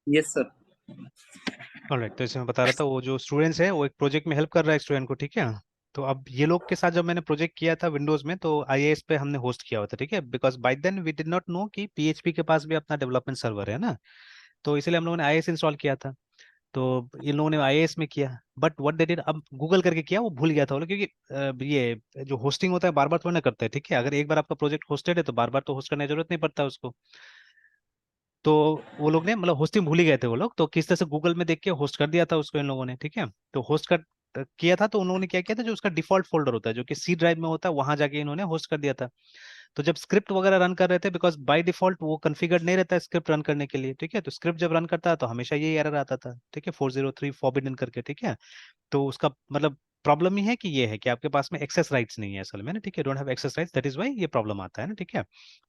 Yes sir. Alright, तो इसे मैं बता रहा था, वो जो स्टूडेंट्स है वो एक प्रोजेक्ट में हेल्प कर रहा है स्टूडेंट को, ठीक है। तो अब ये लोग के साथ जब मैंने प्रोजेक्ट किया था विंडोज में, तो आईएएस पे हमने होस्ट किया हुआ था, ठीक है, because by then we did not know कि पीएचपी के पास भी अपना डेवलपमेंट सर्वर है ना। तो इसलिए हम लोगों ने आईएएस इंस्टॉल किया था। तो इन लोगों ने आईएएस में किया, बट व्हाट दे डिड, अब गूगल करके किया, वो भूल गया था वो लोग, क्योंकि ये जो होस्टिंग होता है बार बार थोड़ी ना करता है, ठीक है। अगर एक बार आपका प्रोजेक्ट होस्टेड है तो बार बार तो होस्ट करने की जरूरत नहीं पड़ता उसको। तो वो लोग ने मतलब होस्टिंग भूल ही गए थे वो लोग, तो किस तरह से गूगल में देख के होस्ट कर दिया था उसको इन लोगों ने, ठीक है। तो होस्ट कर किया था, तो उन लोगों ने क्या किया था, जो उसका डिफॉल्ट फोल्डर होता है जो कि सी ड्राइव में होता है, वहां जाके इन्होंने होस्ट कर दिया था। तो जब स्क्रिप्ट वगैरह रन कर रहे थे, बिकॉज बाय डिफॉल्ट वो कॉन्फ़िगर्ड नहीं रहता है स्क्रिप्ट रन करने के लिए, ठीक है, तो स्क्रिप्ट जब रन करता है तो हमेशा ये एरर आता था, ठीक है, 403 फॉरबिडन करके, ठीक है। तो उसका मतलब प्रॉब्लम ही है कि ये है कि आपके पास में एक्सेस राइट्स नहीं है असल में ना, ठीक है, don't have access rights, that is why ये प्रॉब्लम आता है ना, ठीक है।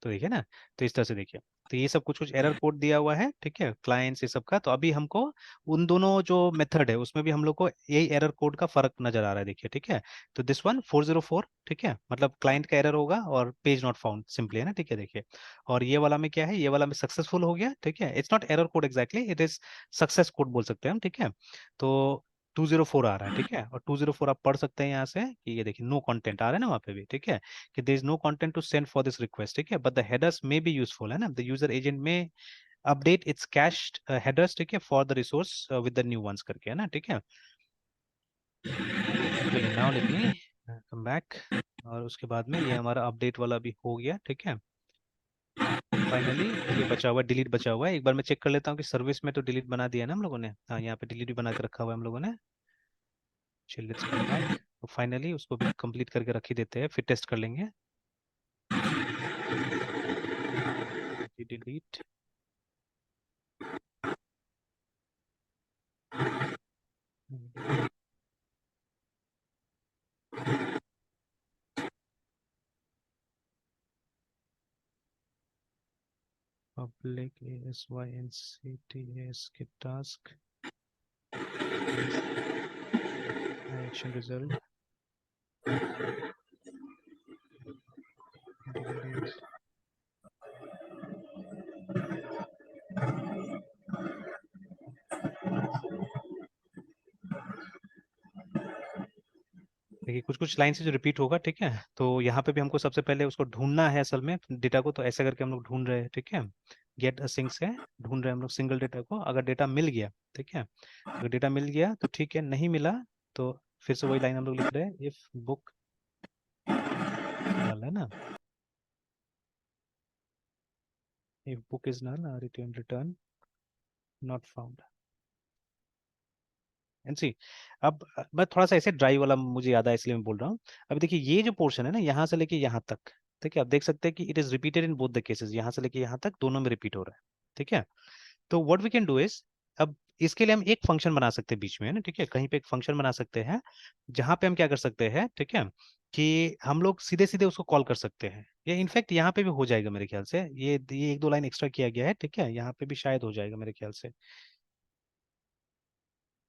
तो देखिए ना, तो इस तरह से देखिए, तो ये सब कुछ कुछ एरर कोड दिया हुआ है, ठीक है, क्लाइंट्स ये सब का। तो अभी हमको उन दोनों जो मेथड है उसमें भी हम लोग को यही एरर कोड का फर्क नजर आ रहा है, देखिए, ठीक है। तो दिस वन 404, ठीक है, मतलब क्लाइंट का एरर होगा और पेज नॉट फाउंड सिंपली है ना, ठीक है, देखिए। और ये वाला में क्या है, ये वाला में सक्सेसफुल हो गया, ठीक है, it's not error code exactly, it is success code बोल सकते हैं हम, ठीक है। तो 204 आ रहा है, ठीक है, और 204 आप पढ़ सकते हैं यहाँ से कि ये देखिए नो कंटेंट आ रहा है ना वहाँ पे भी, ठीक है, कि there is no content to send for this request, ठीक है, but the headers may be useful, है ना, द यूजर एजेंट में अपडेट इट्स कैश्ड हेडर्स, ठीक है, for the resource with the new ones करके, है ना, ठीक है। चलिए, now let me come back. और उसके बाद में ये हमारा अपडेट वाला भी हो गया, ठीक है। फाइनली ये बचा हुआ डिलीट बचा हुआ है, एक बार मैं चेक कर लेता हूँ कि सर्विस में तो डिलीट बना दिया ना हम लोगों ने, हाँ यहाँ पे डिलीट भी बना के रखा हुआ है हम लोगों ने। चलिए लेट्स कम बैक, तो फाइनली उसको भी कंप्लीट करके रख ही देते हैं, फिर टेस्ट कर लेंगे। डिलीट पब्लिक ASYNCTS के टास्क एक्शन रिजल्ट डिलीट। देखिए कुछ कुछ लाइन से जो रिपीट होगा, ठीक है, तो यहाँ पे भी हमको सबसे पहले उसको ढूंढना है असल में डेटा को, तो ऐसे करके हम लोग ढूंढ रहे हैं, ठीक है। गेट सिंक से ढूंढ रहे हैं हम लोग सिंगल डेटा को, अगर डेटा मिल गया, ठीक है, अगर डेटा मिल गया तो ठीक है, नहीं मिला तो फिर से वही लाइन हम लोग लिख रहे हैं, इफ बुक नल, है ना, if book is null return return not found and see. अब मैं थोड़ा सा ऐसे ड्राइव वाला मुझे याद आया इसलिए मैं बोल रहा हूँ। अब देखिए ये जो पोर्शन है ना यहाँ से लेके यहाँ तक, ठीक है, आप देख सकते हैं कि it is repeated in both the cases, यहाँ से लेके यहाँ तक दोनों में रिपीट हो रहा है, ठीक है। तो what we can do is, अब इसके लिए हम एक फंक्शन बना सकते हैं बीच में, है ना, ठीक है, कहीं पे एक फंक्शन बना सकते हैं जहां पे हम क्या कर सकते हैं, ठीक है, कि हम लोग सीधे सीधे उसको कॉल कर सकते हैं। ये इनफैक्ट यहाँ पे भी हो जाएगा मेरे ख्याल से, ये एक दो लाइन एक्स्ट्रा किया गया है, ठीक है, यहाँ पे भी शायद हो जाएगा मेरे ख्याल से,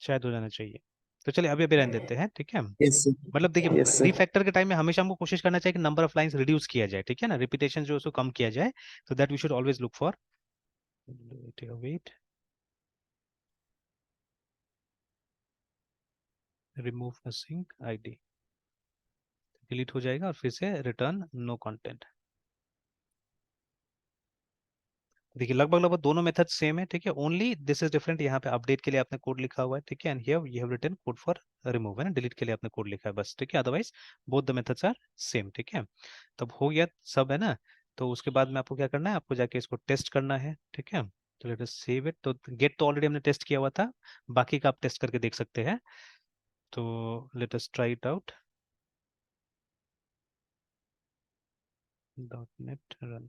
शायद हो जाना चाहिए। तो चलिए अभी अभी रहने देते हैं, ठीक है। Yes sir. मतलब देखिए यस सर। रिफैक्टर के टाइम में हमेशा हमको कोशिश करना चाहिए कि नंबर ऑफ लाइंस रिड्यूस किया जाए, ठीक है ना, रिपीटेशन जो है उसको कम किया जाए, so that we should always look for, wait, remove async id, delete हो जाएगा और फिर से रिटर्न नो कंटेंट। देखिए लगभग लगभग दोनों मेथड सेम है, ठीक है, ओनली दिस इज डिफरेंट, यहाँ पे अपडेट के लिए आपने कोड लिखा हुआ है, ठीक है, and here you have written code for remove, है ना, डिलीट के लिए आपने कोड लिखा है बस, ठीक है, otherwise both the methods are same, ठीक है। तब हो गया सब, है ना। तो उसके बाद में आपको क्या करना है, आपको जाके इसको टेस्ट करना है, ठीक है। तो लेट अस सेव इट, तो गेट तो ऑलरेडी हमने टेस्ट किया हुआ था, बाकी का आप टेस्ट करके देख सकते हैं। तो let us try it out, dot net run.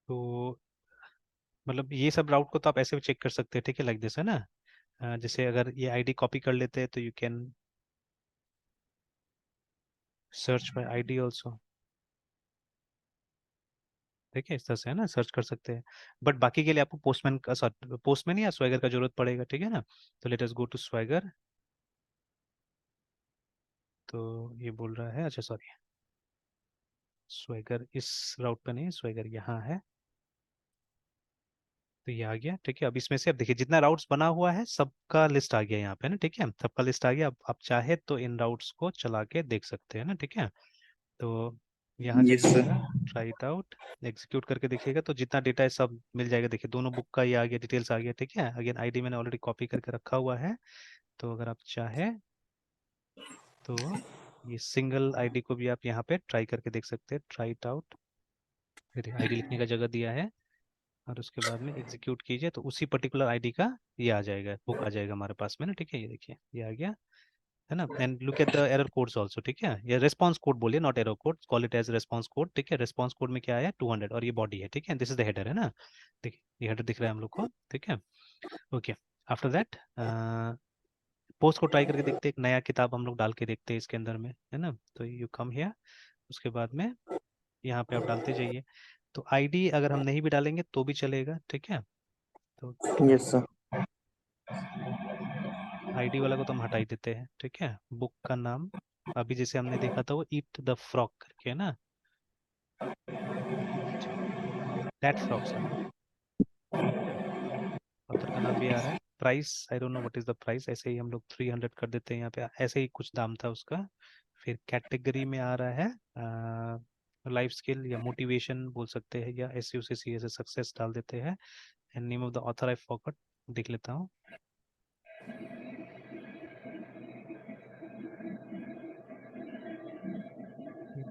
तो मतलब ये सब राउट को तो आप ऐसे भी चेक कर सकते हैं, ठीक है, लाइक दिस, है ना। जैसे अगर ये आईडी कॉपी कर लेते हैं तो you can search by ID also, ठीक है, इस तरह से है ना, सर्च कर सकते हैं। बट बाकी के लिए आपको पोस्टमैन का, पोस्टमैन या स्वैगर का जरूरत पड़ेगा, ठीक है ना। तो let us go to Swagger. तो ये बोल रहा है, अच्छा सॉरी, स्वैगर इस राउट पे नहीं, स्वैगर यहाँ है। तो ये आ गया, ठीक है। अब इसमें से अब देखिए जितना राउट्स बना हुआ है सबका लिस्ट आ गया यहाँ पे ना, ठीक है, सबका लिस्ट आ गया। अब आप चाहे तो इन राउट्स को चला के देख सकते हैं ना, ठीक है। तो यहाँ यस सर। जाइएगा, ट्राई इट आउट, एग्जीक्यूट करके देखिएगा तो जितना डेटा है सब मिल जाएगा। देखिए दोनों बुक का ये आ गया, डिटेल्स आ गया, ठीक है। अगेन आईडी मैंने ऑलरेडी कॉपी करके रखा हुआ है। तो अगर आप चाहे तो ये सिंगल आईडी को भी आप यहाँ पे ट्राई करके देख सकते हैं, ट्राई इट आउट। देखिए आईडी लिखने का जगह दिया है, और उसके बाद में एग्जीक्यूट कीजिए तो उसी पर्टिकुलर आईडी का ये आ जाएगा, बुक आ जाएगा हमारे पास में ना, ठीक है। ये देखिए ये आ गया, है ना। And look at the error codes also, ठीक है। ये रेस्पॉन्स कोड बोलिए, not error code, call it as response code, ठीक है। रेस्पॉन्स कोड में क्या आया, 200, और ये बॉडी है, ठीक है। दिस इज द हेडर, है ना। देखिए ये हेडर दिख रहा है हम लोग को, ठीक है। ओके, आफ्टर दैट पोस्ट को ट्राई करके देखते हैं, एक नया किताब हम लोग डाल के देखते हैं इसके अंदर में, है ना। तो यू कम हियर, उसके बाद में यहाँ पे आप डालते जाइए। तो आईडी अगर हम नहीं भी डालेंगे तो भी चलेगा, ठीक है। तो ट्राई, यस सर। आईडी वाला को तो हम हटा ही देते हैं, ठीक है। बुक का नाम अभी जैसे हमने देखा था वो ईट द फ्रॉक करके, है ना, eat that frock, sorry, author का नाम भी आ रहा है। Price I don't know what is the price, ऐसे ही हम लोग 300 कर देते हैं यहाँ पे, ऐसे ही कुछ दाम था उसका। फिर कैटेगरी में आ रहा है लाइफ स्किल या मोटिवेशन बोल सकते हैं, या एस यू सी सी ऐसे सक्सेस डाल देते हैं। And name of the author I forgot, देख लेता हूँ।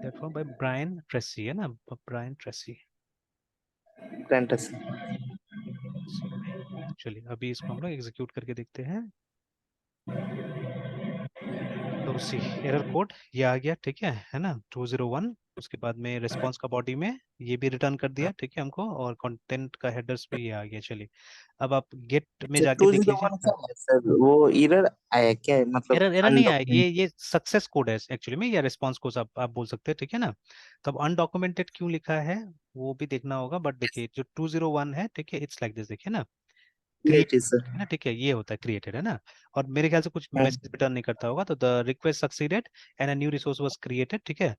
That for by Brian Tracy, है ना, ब्रायन ट्रेसी। फैंटेसी। चलिए अभी इसको हम लोग एग्जीक्यूट करके देखते हैं। तो सी एरर कोड ये आ गया, ठीक है ना, 201। उसके बाद में रिस्पांस का बॉडी में ये भी रिटर्न कर दिया, ठीक है हमको, और कंटेंट का हेडर्स भी ये आ गया। चलिए अब आप गेट में अच्छा जाके टू देख जीरो लीजिए। वन क्या है सर, वो एरर आया क्या है मतलब एरर एरर नहीं आया, अनडॉक्यूमेंट? ये सक्सेस कोड है एक्चुअली में, या रिस्पांस कोड आप बोल सकते हैं, ठीक है ना। तो अब अनडॉक्यूमेंटेड क्यों लिखा है वो भी देखना होगा, बट देखिए जो 201 है, ठीक है, इट्स लाइक दिस, देखिए ना, इट क्रिएटेड इज है ना, ठीक है, ये होता है क्रिएटेड, है ना। और मेरे ख्याल से कुछ सर। मैसेज रिटर्न नहीं करता होगा, तो the request succeeded and a new resource was created, ठीक है,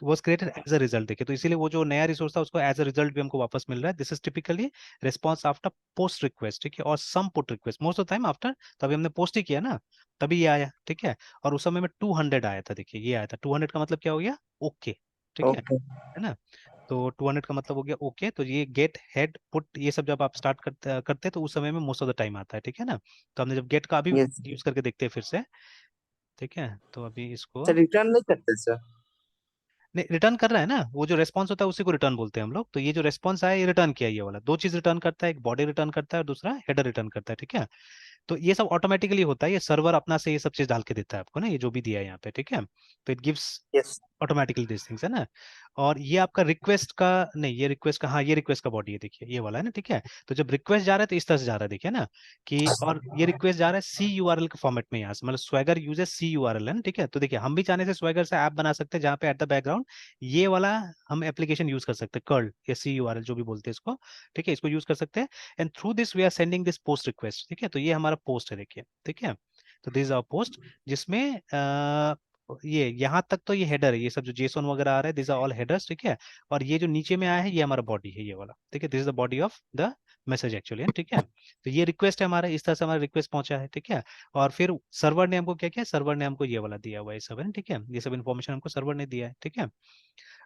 was created as a result. देखिए तो इसीलिए वो जो नया रिसोर्स था उसको एज अ रिजल्ट भी हमको वापस मिल रहा है। This is typically response after post request, ठीक है, और some put request, most of time after, तभी हमने पोस्ट ही किया ना, तभी ये आया, ठीक है। और उस समय में 200 आया था, देखिए ये आया था 200 का मतलब क्या हो गया, ओके, ठीक ओके। है ना। तो 200 का मतलब हो गया ओके। तो ये गेट हेड पुट ये सब जब आप स्टार्ट करते हैं तो उस समय में मोस्ट ऑफ द टाइम आता है, ठीक है ना। तो हमने जब गेट का अभी यस। यूज करके देखते हैं फिर से, ठीक है। तो अभी इसको सर रिटर्न नहीं करते सर? नहीं, रिटर्न कर रहा है ना, वो जो रेस्पॉन्स होता है उसी को रिटर्न बोलते हैं हम लोग। तो ये जो रेस्पॉन्स आया ये रिटर्न किया, ये वाला दो चीज रिटर्न करता है, एक बॉडी रिटर्न करता है और दूसरा हेडर रिटर्न करता है, ठीक है। तो ये सब ऑटोमेटिकली होता है, ये सर्वर अपना से ये सब चीज डाल के देता है आपको ना, ये जो भी दिया है यहाँ पे, ठीक है। तो it gives yes. Automatically this things, है ना। और ये आपका रिक्वेस्ट का नहीं, ये रिक्वेस्ट का, हाँ ये रिक्वेस्ट का बॉडी है, देखिए ये वाला है ना, ठीक है। तो जब रिक्वेस्ट जा रहा है तो इस तरह से जा रहा है, देखिए ना, कि और ये रिक्वेस्ट जा रहा है सी यू आर एल के फॉर्मेट में, यहाँ से मतलब Swagger uses C U R L, है ना, ठीक है। तो देखिए हम भी चाहने से स्वैगर से ऐप बना सकते हैं जहाँ पे एट द बैकग्राउंड ये वाला हम एप्लीकेशन यूज कर सकते हैं, कर्ल या सी यू आर एल जो भी बोलते हैं इसको, ठीक है, इसको यूज कर सकते हैं। And through this we are sending this post request, ठीक है। तो ये हमारा पोस्ट है, देखिए, ठीक है। तो दिस इज आवर पोस्ट, जिसमें ये यहाँ तक तो ये हेडर है, ये सब जो जेसन वगैरह आ रहा है दिस आर ऑल हेडर्स, ठीक है। और ये जो नीचे में आया है ये हमारा बॉडी है, ये वाला, ठीक है, this is the body of the message actually, ठीक है। तो ये रिक्वेस्ट है हमारा, इस तरह से हमारा रिक्वेस्ट पहुंचा है, ठीक है। और फिर सर्वर ने हमको क्या किया, सर्वर ने हमको ये वाला दिया हुआ है, सब है ना, ठीक है, ये सब इन्फॉर्मेशन हमको सर्वर ने दिया है, ठीक है।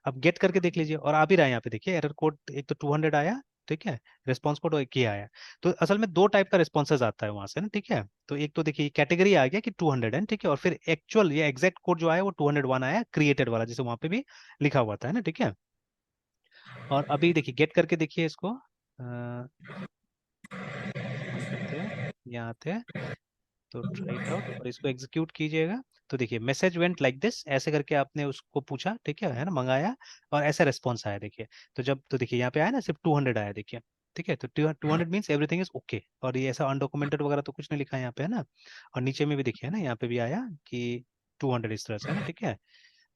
अब गेट करके देख लीजिए, और आ भी रहा है यहाँ पे, देखिए एरर कोड एक तो 200 आया, ठीक है, रिस्पॉन्स कोड एक ही आया। तो असल में दो टाइप का रिस्पॉन्सेज आता है वहां से ना, ठीक है। तो एक तो देखिए कैटेगरी आ गया कि 200 है, ठीक है, और फिर एक्चुअल ये एग्जैक्ट कोड जो आया वो 201 आया, क्रिएटेड वाला, जैसे वहां पे भी लिखा हुआ था, है ना, ठीक है। और अभी देखिए गेट करके देखिए इसको, बंद करते हैं, यहाँ आते हैं, तो ट्राई इट आउट और इसको एग्जीक्यूट कीजिएगा। तो देखिए मैसेज वेंट लाइक दिस, ऐसे करके आपने उसको पूछा, ठीक है ना, मंगाया, और ऐसा रिस्पॉन्स आया, देखिए। तो जब तो देखिए यहाँ पे आया ना, सिर्फ 200 आया, देखिए, ठीक है। तो 200 मीन्स एवरीथिंग इज ओके, और ये ऐसा अनडॉक्यूमेंटेड वगैरह तो कुछ नहीं लिखा है यहाँ पे, है ना। और नीचे में भी देखिए ना, यहाँ पे भी आया कि 200 इस तरह से, है ना, ठीक है।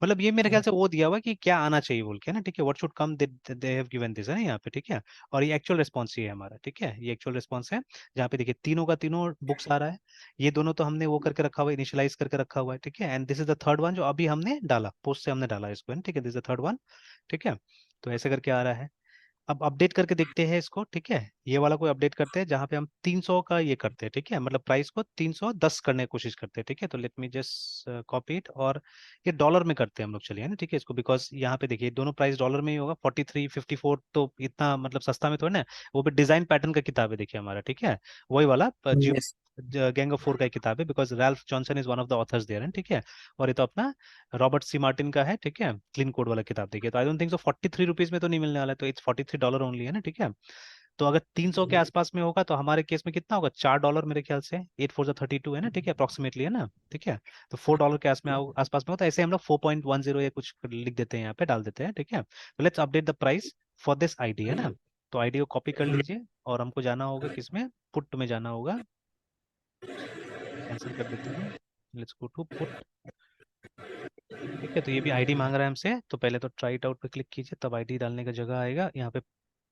मतलब ये मेरे ख्याल से वो दिया हुआ है कि क्या आना चाहिए बोल के ना, ठीक है, what should come, they have given this, है ना यहाँ पे, ठीक है। और ये एक्चुअल रिस्पॉन्स ही है हमारा, ठीक है, ये एक्चुअल रिस्पॉन्स है, जहाँ पे देखिए तीनों का तीनों बुक्स आ रहा है। ये दोनों तो हमने वो करके रखा हुआ है, इनिशियलाइज करके रखा हुआ है, ठीक है। And this is the third one जो अभी हमने डाला, पोस्ट से हमने डाला इसको, है ना, ठीक है, this is the third one, ठीक है। तो ऐसे करके आ रहा है। अब अपडेट करके देखते हैं इसको, ठीक है। ये वाला कोई अपडेट करते हैं जहाँ पे हम 300 का ये करते हैं, ठीक है, मतलब प्राइस को 310 करने की कोशिश करते हैं, ठीक है। तो let me just copy it, और ये डॉलर में करते हैं हम लोग, चलिए ना, ठीक है, इसको, बिकॉज यहाँ पे देखिए दोनों प्राइस डॉलर में ही होगा, 43, 54, तो इतना मतलब सस्ता में थोड़ा ना। वो भी डिजाइन पैटर्न का किताब है देखिए हमारा, ठीक है, वही वाला जियो यस गैंग ऑफ फोर का एक किताब है, because Ralph Johnson is one of the authors there, ठीक है। और ये तो अपना रॉबर्ट सी मार्टिन का है, ठीक है, क्लीन कोड वाला किताब देखिए। तो I don't think so 43 rupees में तो नहीं मिलने वाला है, तो इट्स $43 ओनली, है ना, ठीक है। तो अगर 300 के आसपास में होगा तो हमारे केस में कितना होगा, $4 मेरे ख्याल से, 8 4 32, है ना, ठीक है, अप्रोक्सीमेटली, है ना, ठीक है। तो $4 के आसपास में होता है, ऐसे हम लोग 4.10 या कुछ लिख देते हैं यहाँ पे, डाल देते हैं, ठीक है। तो let's update the price for this ID, है ना। तो आईडी को कॉपी कर लीजिए, और हमको जाना होगा किसमें, पुट में जाना होगा। कैंसिल कर देते हैं, लेट्स गो टू पुट, ठीक है। तो ये भी आईडी मांग रहा है हमसे, तो पहले तो ट्राई इट आउट पे क्लिक कीजिए, तब आईडी डालने का जगह आएगा, यहाँ पे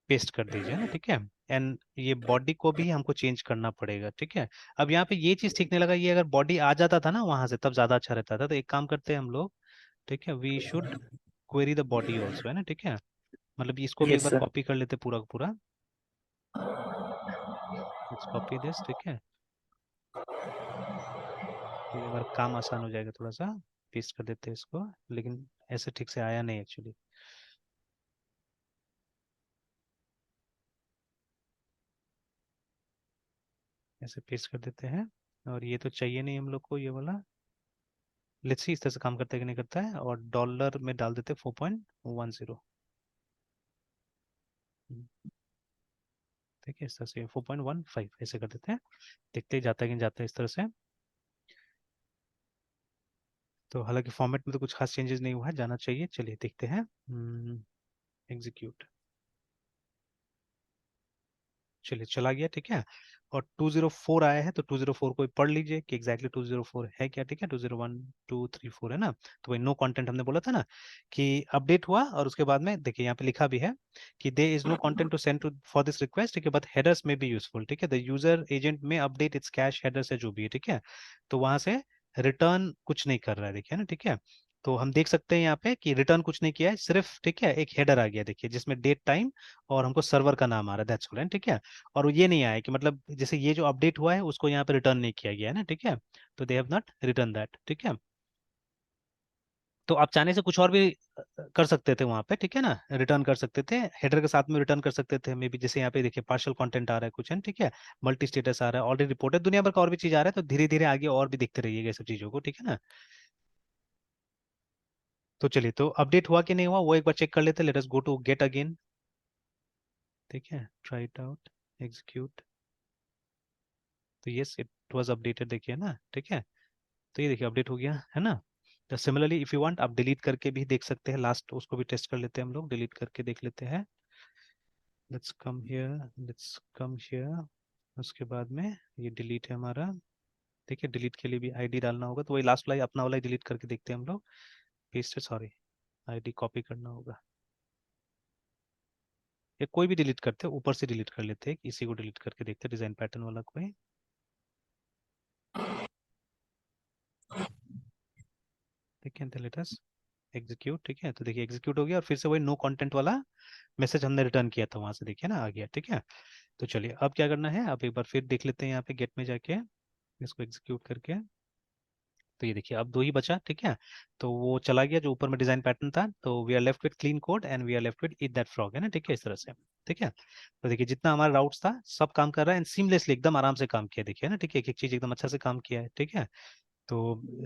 पेस्ट कर दीजिए ना, ठीक है। एंड ये बॉडी को भी हमको चेंज करना पड़ेगा, ठीक है। अब यहाँ पे ये चीज ठीक नहीं लगा, ये अगर बॉडी आ जाता था ना वहां से, तब ज्यादा अच्छा रहता था। तो एक काम करते हैं हम लोग, ठीक है, we should query the body also, है ना, ठीक है। मतलब इसको भी एक यस बार सर कॉपी कर लेते पूरा का पूरा, लेट्स कॉपी दिस, ठीक है। तो ये हमारा काम आसान हो जाएगा थोड़ा सा, पेस्ट कर देते हैं इसको, लेकिन ऐसे ठीक से आया नहीं एक्चुअली। ऐसे पेस्ट कर देते हैं, और ये तो चाहिए नहीं हम लोग को ये वाला। लेट्स सी इस तरह से काम करता है कि नहीं करता है, और डॉलर में डाल देते हैं 4.10, ठीक है, इस तरह से 4.15 ऐसे कर देते हैं, देखते ही जाता है कि नहीं जाता है इस तरह से। तो हालांकि फॉर्मेट में तो कुछ खास चेंजेस नहीं हुआ है, जाना चाहिए, चलिए देखते हैं। एग्जीक्यूट, चलिए चला गया, ठीक है। और 204 आया है, तो 204 को पढ़ लीजिए कि एग्जैक्टली 204 है क्या, ठीक है। 201 234, है ना। तो वही नो कंटेंट हमने बोला था ना, कि अपडेट हुआ, और उसके बाद में देखिए यहाँ पे लिखा भी है कि there is no content to send to for this request, ठीक है, बट हेडर्स में बी यूजफुल, ठीक है, द यूजर एजेंट में अपडेट इट्स कैश हेडर से जो भी है, ठीक है। तो वहां से रिटर्न कुछ नहीं कर रहा है, देखिए ना, ठीक है। तो हम देख सकते हैं यहाँ पे कि रिटर्न कुछ नहीं किया है, सिर्फ, ठीक है, एक हेडर आ गया देखिए, जिसमें डेट टाइम और हमको सर्वर का नाम आ रहा है, दैट्स ऑल, ठीक है। और ये नहीं आया कि मतलब जैसे ये जो अपडेट हुआ है उसको यहाँ पे रिटर्न नहीं किया गया है ना, ठीक है। तो they have not return that, ठीक है। तो आप चाहने से कुछ और भी कर सकते थे वहां पे, ठीक है ना, रिटर्न कर सकते थे, हेडर के साथ में रिटर्न कर सकते थे मे बी, जैसे यहाँ पे देखिए पार्शियल कंटेंट आ रहा है कुछ, है ना, ठीक है, मल्टी स्टेटस आ रहा है, ऑलरेडी रिपोर्टेड, दुनिया भर का और भी चीज आ रहा है। तो धीरे धीरे आगे और भी दिखते रहिएगा ये सब चीजों को, ठीक है ना। तो चलिए, तो अपडेट हुआ कि नहीं हुआ वो एक बार चेक कर लेते हैं, let us go to get again, ठीक है, ट्राई इट आउट, एग्जीक्यूट। तो यस इट वाज अपडेटेड, देखिए ना, ठीक है। तो ये देखिए अपडेट हो गया, है ना। तो सिमिलरली इफ यू वांट आप डिलीट करके भी देख सकते हैं, लास्ट उसको भी टेस्ट कर लेते हैं हम लोग, डिलीट करके देख लेते हैं। Let's come here, let's come here. उसके बाद में ये डिलीट है हमारा, ठीक है, डिलीट के लिए भी आईडी डालना होगा, तो वही लास्ट वाला अपना वाला डिलीट करके देखते हैं हम लोग, पेस्ट, सॉरी, आईडी कॉपी करना होगा, या कोई भी डिलीट करते हैं, ऊपर से डिलीट कर लेते हैं, इसी को डिलीट करके देखते हैं, डिजाइन पैटर्न वाला कोई, ठीक है, लेट अस एग्जीक्यूट, ठीक है। तो देखिए एग्जीक्यूट हो गया, और फिर से वही नो कंटेंट वाला मैसेज हमने रिटर्न किया था वहां से, देखिए ना, आ गया, ठीक है। तो चलिए अब क्या करना है, अब एक बार फिर देख लेते हैं यहाँ पे गेट में जाके, इसको एग्जीक्यूट करके। तो ये देखिए अब दो ही बचा, ठीक है। तो वो चला गया जो ऊपर में डिजाइन पैटर्न था, तो we are left with clean code and we are left with eat that frog, है ना, ठीक है, इस तरह से, ठीक है। तो देखिए जितना हमारा राउट्स था सब काम कर रहा है, एंड सीमलेसली एकदम आराम से काम किया, देखिए ना, ठीक है, एक एक चीज एकदम अच्छा से काम किया है, ठीक है। तो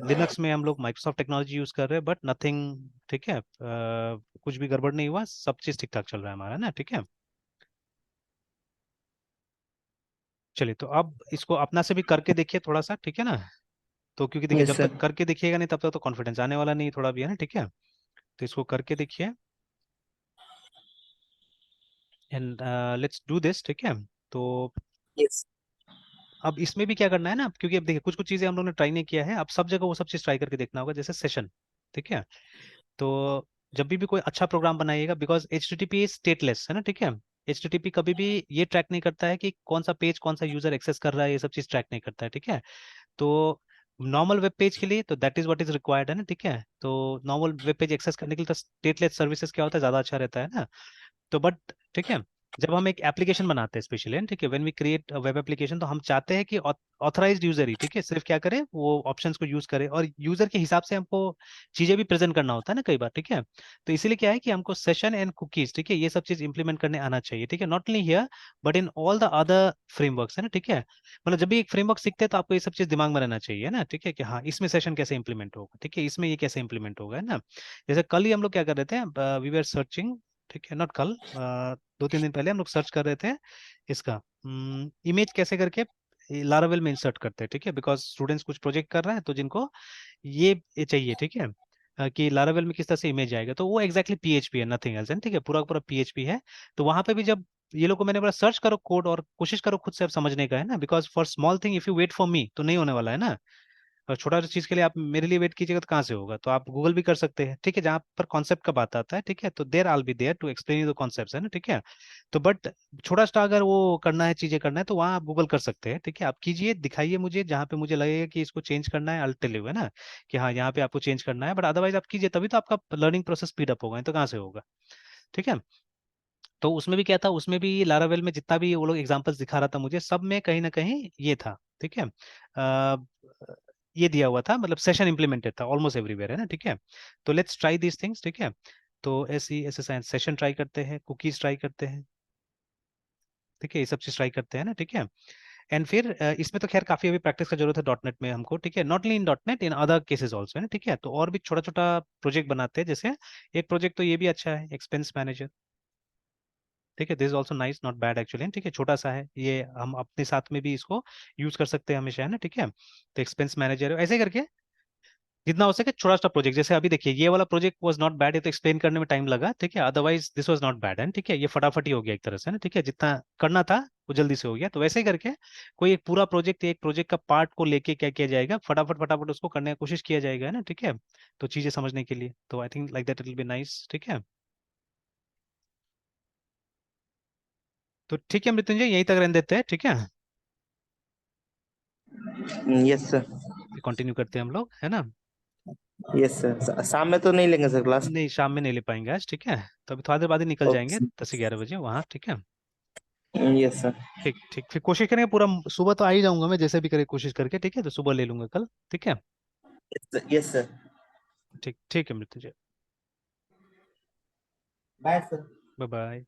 लिनक्स में हम लोग माइक्रोसॉफ्ट टेक्नोलॉजी यूज कर रहे हैं, बट नथिंग, ठीक है, कुछ भी गड़बड़ नहीं हुआ, सब चीज ठीक ठाक चल रहा है हमारा ना, ठीक है। चलिए, तो अब इसको अपना से भी करके देखिए थोड़ा सा, ठीक है ना। तो क्योंकि देखिए यस जब तक सर करके देखिएगा नहीं तब तक तो कॉन्फिडेंस आने वाला नहीं, थोड़ा भी, है ना, ठीक है। तो इसको करके देखिए, एंड लेट्स डू दिस, ठीक है। तो यस। अब इसमें भी क्या करना है ना, क्योंकि अब देखिए कुछ कुछ चीजें हम लोगों ने ट्राई नहीं किया है, अब सब जगह वो सब चीज ट्राई करके देखना होगा, जैसे सेशन, ठीक है। तो जब भी कोई अच्छा प्रोग्राम बनाइएगा, बिकॉज HTTP स्टेटलेस है ना, ठीक है। HTTP कभी भी ये ट्रैक नहीं करता है कि कौन सा पेज कौन सा यूजर एक्सेस कर रहा है, ये सब चीज ट्रैक नहीं करता है, ठीक है। तो नॉर्मल वेब पेज के लिए तो that is what is required है ना, ठीक है। तो नॉर्मल वेब पेज एक्सेस करने के लिए तो स्टेटलेस सर्विसेज क्या होता है, ज्यादा अच्छा रहता है ना। तो बट ठीक है, जब हम एक एप्लीकेशन बनाते हैं स्पेशली, ठीक है, when we create web application, तो हम चाहते हैं कि ऑथराइज्ड यूजर ही, ठीक है, सिर्फ क्या करे, वो ऑप्शंस को यूज करे, और यूजर के हिसाब से हमको चीजें भी प्रेजेंट करना होता है ना कई बार, ठीक है। तो इसीलिए क्या है कि हमको सेशन एंड कुकीज, ठीक है, ये सब चीज इंप्लीमेंट करने आना चाहिए, ठीक है, not only here but in all the other frameworks, है ना, ठीक है। मतलब जब भी एक फ्रेमवर्क सीखते हैं तो आपको ये सब चीज दिमाग में रहना चाहिए ना, ठीक है, कि हाँ इसमें सेशन कैसे इंप्लीमेंट होगा, ठीक है, इसमें ये कैसे इंप्लीमेंट होगा, है ना। जैसे कल ही हम लोग क्या कर रहे थे, वी वर सर्चिंग, ठीक है, नॉट कल, 2-3 दिन पहले हम लोग सर्च कर रहे थे इसका, इमेज कैसे करके लारावेल में इंसर्ट करते हैं, ठीक है, बिकॉज स्टूडेंट्स कुछ प्रोजेक्ट कर रहे हैं तो जिनको ये चाहिए, ठीक है, कि लारावेल में किस तरह से इमेज आएगा, तो वो एग्जैक्टली PHP है, नथिंग एल्स है, ठीक है, पूरा पूरा PHP है। तो वहां पे भी जब ये लोग को मैंने बोला सर्च करो कोड और कोशिश करो खुद से अब समझने का, है ना, because for small thing if you wait for me तो नहीं होने वाला है ना। और छोटा चीज के लिए आप मेरे लिए वेट कीजिएगा तो कहाँ से होगा, तो आप गूगल भी कर सकते हैं, ठीक है, जहाँ पर कॉन्सेप्ट का बात आता है, ठीक है, तो there all be there to explain you the concepts, है ना, ठीक है। तो बट छोटा सा अगर वो करना है, चीजें करना है, तो वहाँ आप गूगल कर सकते हैं, ठीक है, आप कीजिए, दिखाइए मुझे जहाँ पे मुझे लगेगा कि इसको चेंज करना है, अल्टेल है ना, कि हाँ यहाँ पे आपको चेंज करना है, बट अदरवाइज आप कीजिए, तभी तो आपका लर्निंग प्रोसेस स्पीड अप होगा, नहीं तो कहाँ से होगा, ठीक है। तो उसमें भी क्या था, उसमें भी लारावेल में जितना भी वो लोग एग्जांपल्स दिखा रहा था मुझे, सब में कहीं ना कहीं ये था, ठीक है, ये दिया हुआ था, मतलब सेशन इंप्लीमेंटेड था ऑलमोस्ट एवरीवेयर, है ना, ठीक है। तो लेट्स ट्राई दीज थिंग्स, ठीक है। तो SE सेशन ट्राई करते हैं, कुकीज ट्राई करते हैं, ठीक है, ये सब चीज ट्राई करते हैं ना, ठीक है। एंड फिर इसमें तो खैर काफी अभी प्रैक्टिस का जरूरत है डॉट नेट में हमको, ठीक है, not only in dot net, in other cases also, है ना, ठीक है। तो और भी छोटा छोटा प्रोजेक्ट बनाते हैं, जैसे एक प्रोजेक्ट तो ये भी अच्छा है, एक्सपेंस मैनेजर, ठीक है, this is also nice, not bad actually, ठीक है, छोटा सा है ये, हम अपने साथ में भी इसको यूज कर सकते हैं हमेशा, है ना, ठीक है। तो एक्सपेंस मैनेजर ऐसे करके जितना हो सके छोटा सा प्रोजेक्ट, जैसे अभी देखिए ये वाला प्रोजेक्ट वाज नॉट बैड, ये तो एक्सप्लेन करने में टाइम लगा, ठीक है, otherwise this was not bad, है ठीक है, ये फटाफट ही हो गया एक तरह से ना, ठीक है, जितना करना था वो जल्दी से हो गया। तो वैसे ही करके कोई एक पूरा प्रोजेक्ट, एक प्रोजेक्ट का पार्ट को लेके क्या किया जाएगा, फटाफट फटाफट उसको करने की कोशिश किया जाएगा, है ना, ठीक है, तो चीजें समझने के लिए, तो I think like that it will be nice, ठीक है। तो ठीक है मृत्युंजय, यहीं तक रहने देते हैं, ठीक है, यस सर। कंटिन्यू करते हैं हम लोग, है ना। यस सर, शाम में तो नहीं लेंगे सर क्लास? नहीं शाम में नहीं ले पाएंगे आज, ठीक है, तो अभी थोड़ी देर बाद ही निकल जाएंगे ओके। 10 से 11 बजे वहाँ, ठीक है। Yes sir. ठीक ठीक, फिर कोशिश करेंगे पूरा, सुबह तो आ ही जाऊंगा मैं जैसे भी करे कोशिश करके, ठीक है, तो सुबह ले लूंगा कल, ठीक है। Yes sir. ठीक ठीक है Mrityunjay, bye sir. Bye bye.